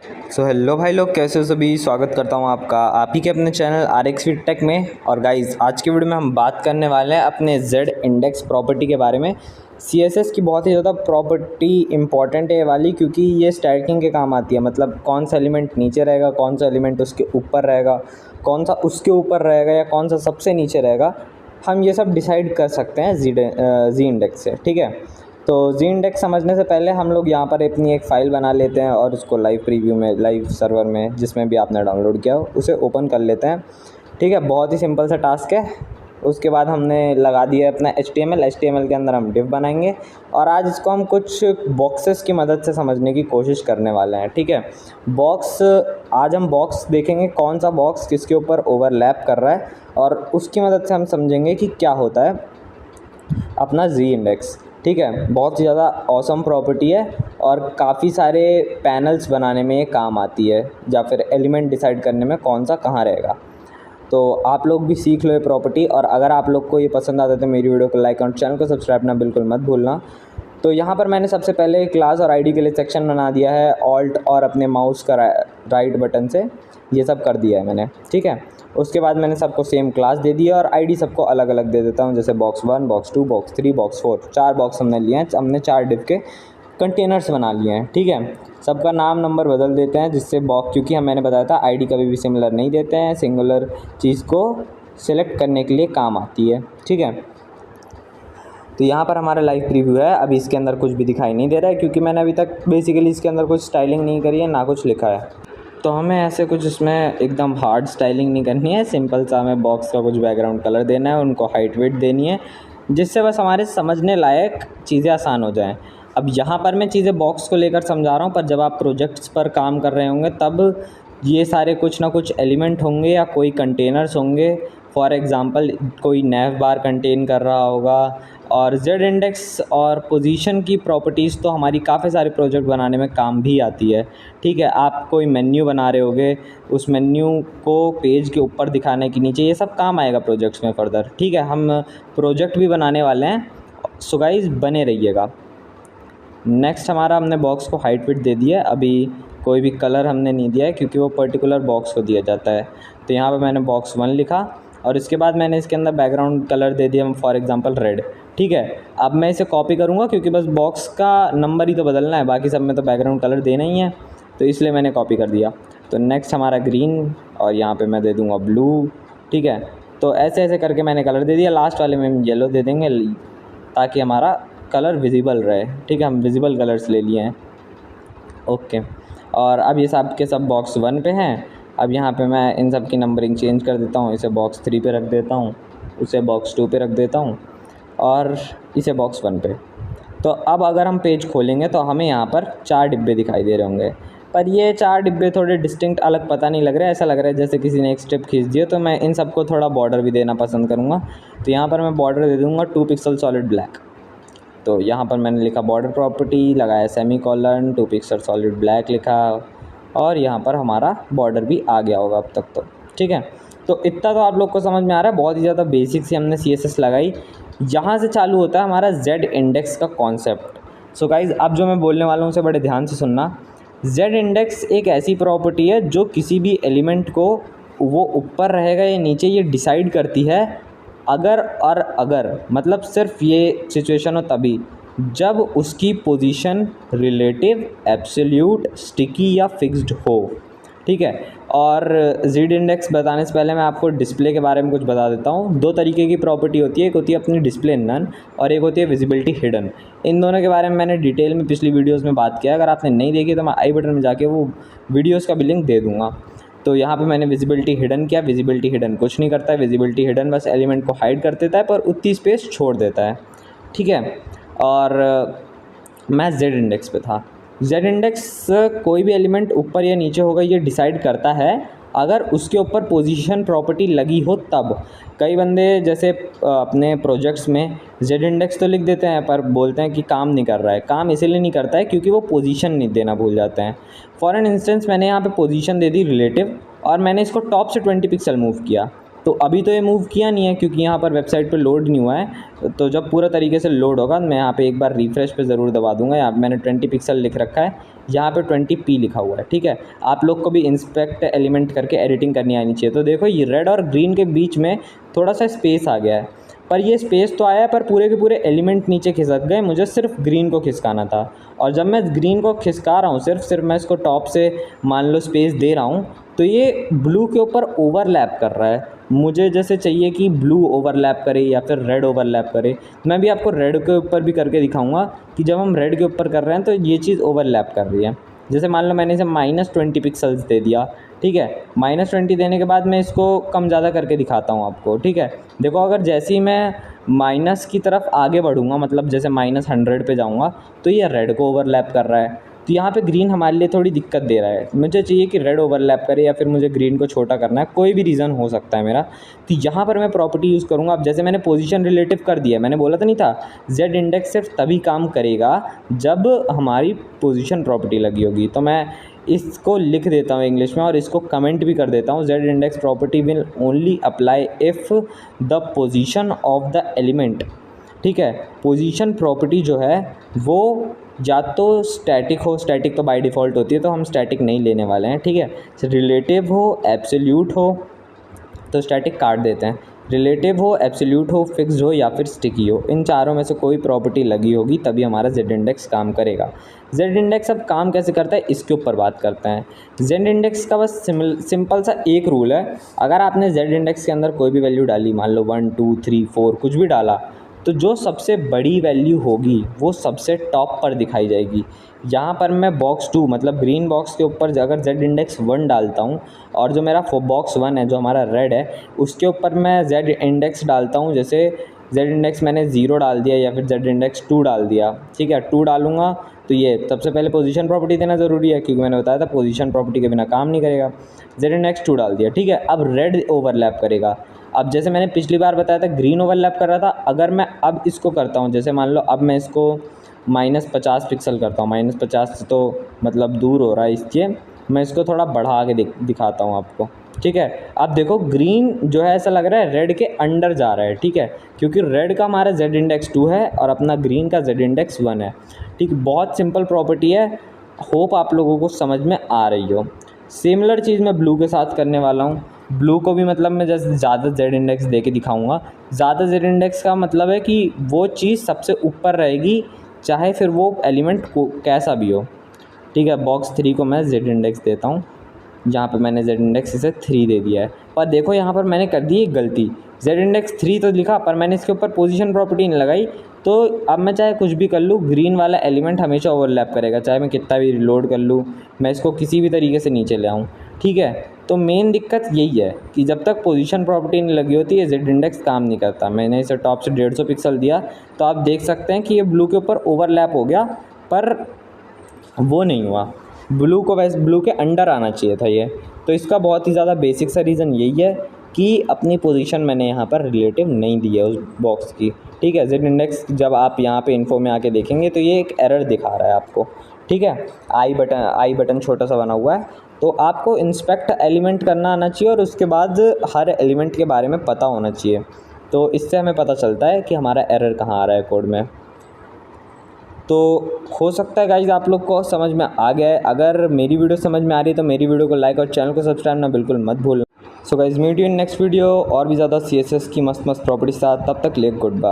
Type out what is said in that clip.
Hello भाई लोग, कैसे हो सभी। स्वागत करता हूँ आपका आप ही के अपने चैनल RX Fit टेक में। और गाइज़, आज की वीडियो में हम बात करने वाले हैं अपने Z इंडेक्स प्रॉपर्टी के बारे में। CSS की बहुत ही ज़्यादा प्रॉपर्टी इंपॉर्टेंट है ये वाली, क्योंकि ये स्टैकिंग के काम आती है। मतलब कौन सा एलिमेंट नीचे रहेगा, कौन सा एलिमेंट उसके ऊपर रहेगा, कौन सा उसके ऊपर रहेगा या कौन सा सबसे नीचे रहेगा, हम ये सब डिसाइड कर सकते हैं जी इंडेक्स से। ठीक है, तो जी इंडेक्स समझने से पहले हम लोग यहाँ पर अपनी एक फ़ाइल बना लेते हैं और उसको लाइव प्रीव्यू में, लाइव सर्वर में, जिसमें भी आपने डाउनलोड किया हो उसे ओपन कर लेते हैं। ठीक है, बहुत ही सिंपल सा टास्क है। उसके बाद हमने लगा दिया अपना HTML के अंदर हम डिव बनाएंगे और आज इसको हम कुछ बॉक्सेस की मदद से समझने की कोशिश करने वाले हैं। ठीक है, आज हम बॉक्स देखेंगे, कौन सा बॉक्स किसके ऊपर ओवरलैप कर रहा है, और उसकी मदद से हम समझेंगे कि क्या होता है अपना जी इंडेक्स। ठीक है, बहुत ही ज़्यादा ऑसम प्रॉपर्टी है और काफ़ी सारे पैनल्स बनाने में ये काम आती है, या फिर एलिमेंट डिसाइड करने में कौन सा कहाँ रहेगा। तो आप लोग भी सीख लो ये प्रॉपर्टी। और अगर आप लोग को ये पसंद आता है तो मेरी वीडियो को लाइक और चैनल को सब्सक्राइब करना बिल्कुल मत भूलना। तो यहाँ पर मैंने सबसे पहले क्लास और आईडी के लिए सेक्शन बना दिया है, ऑल्ट और अपने माउस का राइट बटन से ये सब कर दिया है मैंने। ठीक है, उसके बाद मैंने सबको सेम क्लास दे दी है और आईडी सबको अलग अलग दे देता हूँ, जैसे box 1, box 2, box 3, box 4। 4 box हमने लिए हैं, हमने 4 डिव के कंटेनर्स बना लिए हैं। ठीक है, सबका नाम नंबर बदल देते हैं, जिससे बॉक्स, क्योंकि मैंने बताया था आईडी कभी भी सिमिलर नहीं देते हैं, सिंगुलर चीज़ को सिलेक्ट करने के लिए काम आती है। ठीक है, तो यहाँ पर हमारा लाइव प्रीव्यू है। अभी इसके अंदर कुछ भी दिखाई नहीं दे रहा है, क्योंकि मैंने अभी तक बेसिकली इसके अंदर कुछ स्टाइलिंग नहीं करी है, ना कुछ लिखा है। तो हमें ऐसे कुछ इसमें एकदम हार्ड स्टाइलिंग नहीं करनी है, सिंपल सा हमें बॉक्स का कुछ बैकग्राउंड कलर देना है, उनको हाइट वेट देनी है, जिससे बस हमारे समझने लायक चीज़ें आसान हो जाएं। अब यहाँ पर मैं चीज़ें बॉक्स को लेकर समझा रहा हूँ, पर जब आप प्रोजेक्ट्स पर काम कर रहे होंगे तब ये सारे कुछ ना कुछ एलिमेंट होंगे या कोई कंटेनर्स होंगे। फॉर एग्ज़ाम्पल, कोई नैव बार कंटेन कर रहा होगा। और जेड इंडेक्स और पोजीशन की प्रॉपर्टीज़ तो हमारी काफ़ी सारे प्रोजेक्ट बनाने में काम भी आती है। ठीक है, आप कोई मेन्यू बना रहे होगे, उस मेन्यू को पेज के ऊपर दिखाने के नीचे, ये सब काम आएगा प्रोजेक्ट्स में फर्दर। ठीक है, हम प्रोजेक्ट भी बनाने वाले हैं, सो गाइस बने रहिएगा। नेक्स्ट हमारा, हमने बॉक्स को हाइट विड्थ दे दिया है। अभी कोई भी कलर हमने नहीं दिया है, क्योंकि वो पर्टिकुलर बॉक्स को दिया जाता है। तो यहाँ पे मैंने बॉक्स 1 लिखा और इसके बाद मैंने इसके अंदर बैकग्राउंड कलर दे दिया, फॉर एग्जांपल रेड। ठीक है, अब मैं इसे कॉपी करूँगा, क्योंकि बस बॉक्स का नंबर ही तो बदलना है, बाकी सब में तो बैकग्राउंड कलर देना ही है, तो इसलिए मैंने कॉपी कर दिया। तो नेक्स्ट हमारा ग्रीन, और यहाँ पर मैं दे दूँगा ब्लू। ठीक है, तो ऐसे ऐसे करके मैंने कलर दे दिया। लास्ट वाले में हम येलो दे देंगे, ताकि हमारा कलर विजिबल रहे। ठीक है, हम विजिबल कलर्स ले लिए हैं। ओके, और अब ये सब के सब बॉक्स 1 पे हैं। अब यहाँ पे मैं इन सब की नंबरिंग चेंज कर देता हूँ, इसे बॉक्स 3 पे रख देता हूँ, उसे बॉक्स 2 पे रख देता हूँ और इसे बॉक्स 1 पे। तो अब अगर हम पेज खोलेंगे तो हमें यहाँ पर 4 डिब्बे दिखाई दे रहे होंगे, पर ये 4 डिब्बे थोड़े डिस्टिंक्ट अलग पता नहीं लग रहे। ऐसा लग रहा है जैसे किसी ने एक स्टेप खींच दिया। तो मैं इन सबको थोड़ा बॉर्डर भी देना पसंद करूँगा, तो यहाँ पर मैं बॉर्डर दे दूँगा 2 पिक्सल सॉलिड ब्लैक। तो यहाँ पर मैंने लिखा बॉर्डर प्रॉपर्टी, लगाया सेमीकोलन, 2 पिक्सल सॉलिड ब्लैक लिखा, और यहाँ पर हमारा बॉर्डर भी आ गया होगा अब तक तो। ठीक है, तो इतना तो आप लोग को समझ में आ रहा है। बहुत ही ज़्यादा बेसिक सी हमने CSS लगाई। यहाँ से चालू होता है हमारा जेड इंडेक्स का कॉन्सेप्ट। सो गाइज़, अब जो मैं बोलने वाला हूँ उसे बड़े ध्यान से सुनना। जेड इंडेक्स एक ऐसी प्रॉपर्टी है जो किसी भी एलिमेंट को वो ऊपर रहेगा या नीचे, ये डिसाइड करती है अगर मतलब सिर्फ ये सिचुएशन हो तभी, जब उसकी पोजीशन रिलेटिव, एब्सोल्यूट, स्टिकी या फिक्स्ड हो। ठीक है, और जेड इंडेक्स बताने से पहले मैं आपको डिस्प्ले के बारे में कुछ बता देता हूँ। 2 तरीके की प्रॉपर्टी होती है, एक होती है अपनी डिस्प्ले नन और एक होती है विजिबिलिटी हिडन। इन दोनों के बारे में मैंने डिटेल में पिछली वीडियोज़ में बात किया। अगर आपने नहीं देखी तो मैं आई बटन में जाके वो वीडियोज़ का भी लिंक दे दूँगा। तो यहाँ पे मैंने विजिबिलिटी हिडन किया। विजिबिलिटी हिडन कुछ नहीं करता है, विजिबिलिटी हिडन बस एलिमेंट को हाइड कर देता है, पर उतनी स्पेस छोड़ देता है। ठीक है, और मैं जेड इंडेक्स पे था। जेड इंडेक्स कोई भी एलिमेंट ऊपर या नीचे होगा ये डिसाइड करता है अगर उसके ऊपर पोजीशन प्रॉपर्टी लगी हो तब। कई बंदे जैसे अपने प्रोजेक्ट्स में जेड इंडेक्स तो लिख देते हैं, पर बोलते हैं कि काम नहीं कर रहा है। काम इसीलिए नहीं करता है क्योंकि वो पोजीशन नहीं देना भूल जाते हैं। फॉर एन इंस्टेंस, मैंने यहाँ पे पोजीशन दे दी रिलेटिव, और मैंने इसको टॉप से 20 पिक्सल मूव किया। तो अभी तो ये मूव किया नहीं है क्योंकि यहाँ पर वेबसाइट पे लोड नहीं हुआ है। तो जब पूरा तरीके से लोड होगा मैं यहाँ पे एक बार रिफ़्रेश पे ज़रूर दबा दूँगा। यहाँ पे मैंने 20 पिक्सल लिख रखा है, यहाँ पे 20p लिखा हुआ है, ठीक है। आप लोग को भी इंस्पेक्ट एलिमेंट करके एडिटिंग करनी आनी चाहिए। तो देखो ये रेड और ग्रीन के बीच में थोड़ा सा स्पेस आ गया है, पर ये स्पेस तो आया पर पूरे के पूरे एलिमेंट नीचे खिसक गए। मुझे सिर्फ ग्रीन को खिसकाना था, और जब मैं ग्रीन को खिसका रहा हूँ सिर्फ मैं इसको टॉप से मान लो स्पेस दे रहा हूँ, तो ये ब्लू के ऊपर ओवरलैप कर रहा है। मुझे जैसे चाहिए कि ब्लू ओवरलैप करे या फिर रेड ओवरलैप करे। मैं भी आपको रेड के ऊपर भी करके दिखाऊंगा कि जब हम रेड के ऊपर कर रहे हैं तो ये चीज़ ओवरलैप कर रही है। जैसे मान लो मैंने इसे -20 पिक्सल्स दे दिया, ठीक है। -20 देने के बाद मैं इसको कम ज़्यादा करके दिखाता हूँ आपको, ठीक है। देखो अगर जैसे ही मैं माइनस की तरफ आगे बढ़ूँगा, मतलब जैसे -100 पे जाऊँगा, तो ये रेड को ओवरलैप कर रहा है। तो यहाँ पे ग्रीन हमारे लिए थोड़ी दिक्कत दे रहा है। मुझे चाहिए कि रेड ओवरलैप करे या फिर मुझे ग्रीन को छोटा करना है, कोई भी रीज़न हो सकता है मेरा। तो यहाँ पर मैं प्रॉपर्टी यूज़ करूँगा। अब जैसे मैंने पोजीशन रिलेटिव कर दिया, मैंने बोला तो नहीं था जेड इंडेक्स सिर्फ तभी काम करेगा जब हमारी पोजीशन प्रॉपर्टी लगी होगी। तो मैं इसको लिख देता हूँ इंग्लिश में और इसको कमेंट भी कर देता हूँ, Z index property will only apply if the position of the element, ठीक है। पोजीशन प्रॉपर्टी जो है वो या तो स्टैटिक हो, स्टैटिक तो बाय डिफ़ॉल्ट होती है तो हम स्टैटिक नहीं लेने वाले हैं, ठीक है। रिलेटिव हो, एब्सोल्यूट हो, तो स्टैटिक काट देते हैं। रिलेटिव हो, एब्सोल्यूट हो, फिक्स्ड हो या फिर स्टिकी हो, इन चारों में से कोई प्रॉपर्टी लगी होगी तभी हमारा जेड इंडेक्स काम करेगा। जेड इंडेक्स अब काम कैसे करता है इसके ऊपर बात करते हैं। जेड इंडेक्स का बस सिंपल सा एक रूल है। अगर आपने जेड इंडेक्स के अंदर कोई भी वैल्यू डाली, मान लो 1 2 3 4 कुछ भी डाला, तो जो सबसे बड़ी वैल्यू होगी वो सबसे टॉप पर दिखाई जाएगी। यहाँ पर मैं बॉक्स 2 मतलब ग्रीन बॉक्स के ऊपर अगर जेड इंडेक्स 1 डालता हूँ और जो मेरा बॉक्स 1 है जो हमारा रेड है उसके ऊपर मैं जेड इंडेक्स डालता हूँ, जैसे जेड इंडेक्स मैंने 0 डाल दिया या फिर जेड इंडेक्स 2 डाल दिया, ठीक है। 2 डालूंगा तो ये सबसे पहले पोजीशन प्रॉपर्टी देना ज़रूरी है क्योंकि मैंने बताया था पोजीशन प्रॉपर्टी के बिना काम नहीं करेगा। जेड इंडेक्स 2 डाल दिया, ठीक है। अब रेड ओवरलैप करेगा। अब जैसे मैंने पिछली बार बताया था ग्रीन ओवरलैप कर रहा था, अगर मैं अब इसको करता हूँ, जैसे मान लो अब मैं इसको -50 पिक्सल करता हूँ, -50 से तो मतलब दूर हो रहा है इसलिए मैं इसको थोड़ा बढ़ा के दिखाता हूँ आपको, ठीक है। अब देखो ग्रीन जो है ऐसा लग रहा है रेड के अंडर जा रहा है, ठीक है, क्योंकि रेड का हमारा जेड इंडेक्स 2 है और अपना ग्रीन का जेड इंडेक्स 1 है, ठीक। बहुत सिंपल प्रॉपर्टी है, होप आप लोगों को समझ में आ रही हो। सिमिलर चीज़ मैं ब्लू के साथ करने वाला हूँ। ब्लू को भी मतलब मैं जैसे ज़्यादा जेड इंडेक्स दे के दिखाऊँगा। ज़्यादा जेड इंडेक्स का मतलब है कि वो चीज़ सबसे ऊपर रहेगी चाहे फिर वो एलिमेंट को कैसा भी हो, ठीक है। बॉक्स 3 को मैं जेड इंडेक्स देता हूँ, जहाँ पे मैंने जेड इंडेक्स इसे 3 दे दिया है। पर देखो यहाँ पर मैंने कर दी एक गलती, जेड इंडेक्स 3 तो लिखा पर मैंने इसके ऊपर पोजीशन प्रॉपर्टी नहीं लगाई। तो अब मैं चाहे कुछ भी कर लूँ ग्रीन वाला एलिमेंट हमेशा ओवरलैप करेगा, चाहे मैं कितना भी रिलोड कर लूँ, मैं इसको किसी भी तरीके से नीचे ले आऊँ, ठीक है। तो मेन दिक्कत यही है कि जब तक पोजीशन प्रॉपर्टी नहीं लगी होती है जेड इंडेक्स काम नहीं करता। मैंने इसे टॉप से 150 पिक्सल दिया तो आप देख सकते हैं कि ये ब्लू के ऊपर ओवरलैप हो गया, पर वो नहीं हुआ। ब्लू के अंडर आना चाहिए था ये। तो इसका बहुत ही ज़्यादा बेसिक सा रीज़न यही है कि अपनी पोजीशन मैंने यहाँ पर रिलेटिव नहीं दी है उस बॉक्स की, ठीक है। जेड इंडेक्स जब आप यहाँ पे इन्फो में आके देखेंगे तो ये एक एरर दिखा रहा है आपको, ठीक है। आई बटन छोटा सा बना हुआ है, तो आपको इंस्पेक्ट एलिमेंट करना आना चाहिए और उसके बाद हर एलिमेंट के बारे में पता होना चाहिए। तो इससे हमें पता चलता है कि हमारा एरर कहाँ आ रहा है कोड में। तो हो सकता है गाइज़ आप लोग को समझ में आ गया है। अगर मेरी वीडियो समझ में आ रही है तो मेरी वीडियो को लाइक और चैनल को सब्सक्राइब ना बिल्कुल मत भूलना। So guys meet you in next video और भी ज़्यादा CSS की मस्त प्रॉपर्टी साथ, तब तक ले गुड बाय।